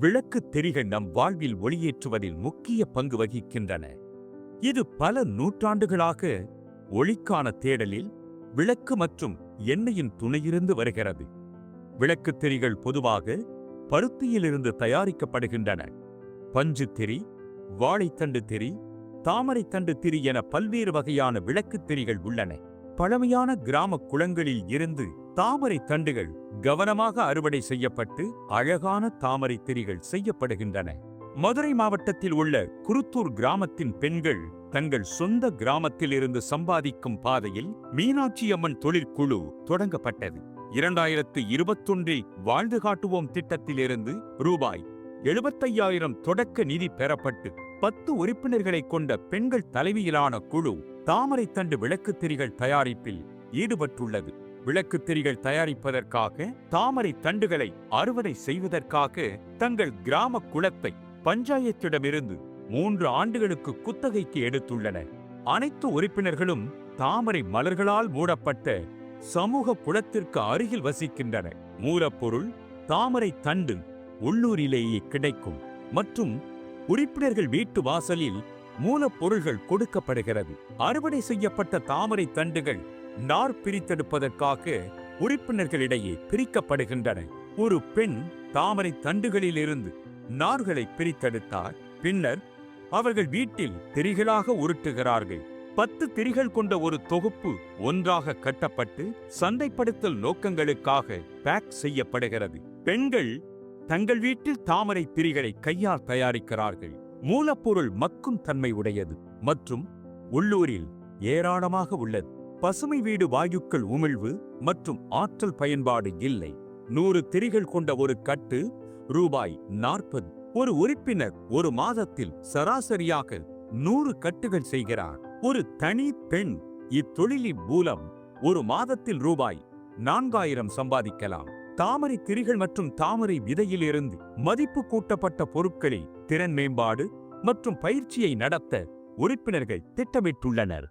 விளக்கு திரிகள் நம் வாழ்வில் ஒளியேற்றுவதில் முக்கிய பங்கு வகிக்கின்றன. இது பல நூற்றாண்டுகளாக ஒளிக்கான தேடலில் விளக்கு மற்றும் எண்ணெயின் துணையிருந்து வருகிறது. விளக்கு திரிகள் பொதுவாக பருத்தியிலிருந்து தயாரிக்கப்படுகின்றன. பஞ்சு திரி, வாழைத்தண்டு திரி, தாமரைத்தண்டு திரி என பல்வேறு வகையான விளக்கு திரிகள் உள்ளன. பழமையான கிராம குளங்களில் இருந்து தாமரை தண்டுகள் கவனமாக அறுவடை செய்யப்பட்டு அழகான தாமரை திரிகள் செய்யப்படுகின்றன. மதுரை மாவட்டத்தில் உள்ள குருத்தூர் கிராமத்தின் பெண்கள் தங்கள் சொந்த கிராமத்தில் இருந்து சம்பாதிக்கும் பாதையில் மீனாட்சி அம்மன் தொழிற்குழு தொடங்கப்பட்டது. 2021 வாழ்ந்து காட்டுவோம் திட்டத்திலிருந்து ரூபாய் 75,000 தொடக்க நிதி பெறப்பட்டு 10 உறுப்பினர்களை கொண்ட பெண்கள் தலைமையிலான குழு தாமரை தண்டு விளக்கு திரிகள் தயாரிப்பில் ஈடுபட்டுள்ளது. விளக்கு திரிகள் தயாரிப்பதற்காக தாமரை தண்டுகளை அறுவடை செய்வதற்காக தங்கள் கிராம குளத்தை பஞ்சாயத்திடமிருந்து 3 ஆண்டுகளுக்கு குத்தகைக்கு எடுத்துள்ளனர். அனைத்து உறுப்பினர்களும் தாமரை மலர்களால் மூடப்பட்ட சமூக குளத்திற்கு அருகில் வசிக்கின்றனர். மூலப்பொருள் தாமரை தண்டு உள்ளூரிலேயே கிடைக்கும் மற்றும் உறுப்பினர்கள் வீட்டு வாசலில் மூலப்பொருள்கள் கொடுக்கப்படுகிறது. அறுவடை செய்யப்பட்ட தாமரை தண்டுகள் நார் பிரித்தெடுப்பதற்காக உறுப்பினர்களிடையே பிரிக்கப்படுகின்றன. ஒரு பெண் தாமரை தண்டுகளிலிருந்து நார்களை பிரித்தெடுத்தார். பின்னர் அவர்கள் வீட்டில் திரிகளாக உருட்டுகிறார்கள். 10 திரிகள் கொண்ட ஒரு தொகுப்பு ஒன்றாக கட்டப்பட்டு சந்தைப்படுத்தல் நோக்கங்களுக்காக பேக் செய்யப்படுகிறது. பெண்கள் தங்கள் வீட்டில் தாமரை திரிகளை கையால் தயாரிக்கிறார்கள். மூலப்பொருள் மக்கும் தன்மை உடையது மற்றும் உள்ளூரில் ஏராளமாக உள்ளது. பசுமை வீடு வாயுக்கள் உமிழ்வு மற்றும் ஆற்றல் பயன்பாடு இல்லை. 100 திரிகள் கொண்ட ஒரு கட்டு ரூபாய் 40. ஒரு உறுப்பினர் ஒரு மாதத்தில் சராசரியாக 100 கட்டுகள் செய்கிறார். ஒரு தனி பெண் இத்தொழிலின் மூலம் ஒரு மாதத்தில் ரூபாய் 4,000 சம்பாதிக்கலாம். தாமரை திரிகள் மற்றும் தாமரை விதையிலிருந்து மதிப்பு கூட்டப்பட்ட பொருட்களில் திறன் மேம்பாடு மற்றும் பயிற்சியை நடத்த உறுப்பினர்கள் திட்டமிட்டுள்ளனர்.